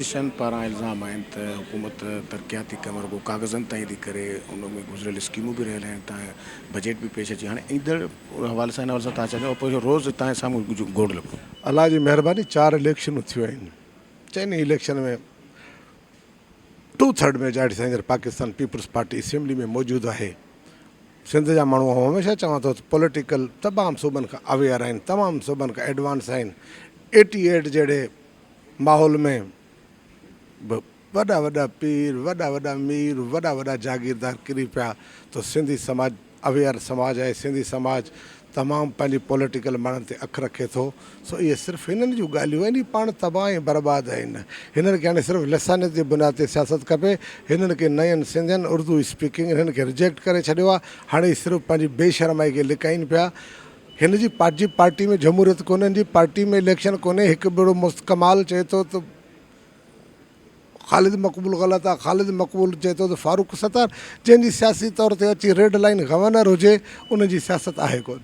Opposition पारां इल्ज़ाम आहिनि त हुकूमत तरक़ियाती कम रुगो कागज़नि ताईं थी करे, उन में गुज़िरियल स्कीमूं बि रहियल आहिनि, तव्हां बजट बि पेश अची हाणे ईंदड़ हवाले सां हिन हवाले सां तव्हां चवंदो अपोजिशन रोज़ु तव्हांजे साम्हूं गोड़ लॻो। अलाह जी महिरबानी 4 इलेक्शनूं थियूं आहिनि। चइनि इलेक्शन में 2/3 majority Pakistan Peoples Party assembly में मौजूदु आहे। सिंध जा माण्हू हमेशह चवां थो पॉलिटिकल तमामु सूबनि खां अवेयर आहिनि, तमामु सूबनि खां एडवांस आहिनि। 88 जहिड़े माहौल में बि वॾा वॾा पीर, वॾा वॾा मीर, वॾा वॾा जागीरदार किरी पिया, तो सिंधी समाज अवेयर समाज आहे। सिंधी समाज तमामु पंहिंजी पॉलिटिकल माण्हुनि ते अखि रखे थो। सो इहे सिर्फ़ु हिननि जूं ॻाल्हियूं आहिनि, पाण तबाह ऐं बर्बादु आहिनि। हिननि खे हाणे सिर्फ़ु लसानियत जे बुनियाद ते सियासत खपे। हिननि खे नयनि सिंधियुनि उर्दू स्पीकिंग हिननि खे रिजेक्ट करे छॾियो आहे। हाणे सिर्फ़ु पंहिंजी बेशरमाई खे लिकाइनि पिया। हिन जी पार्टी में जमहूरियत कोन्हे, हिन जी पार्टी में इलेक्शन कोन्हे। हिकु भेरो मुस्तकमाल चए थो त ख़ालिद मक़बूल ग़लति आहे, ख़ालिद मक़बूल चए थो त फारूक सत्तार, जंहिंजी सियासी तौर ते अची रेड लाइन गवर्नर हुजे, उन जी सियासत आहे कोन।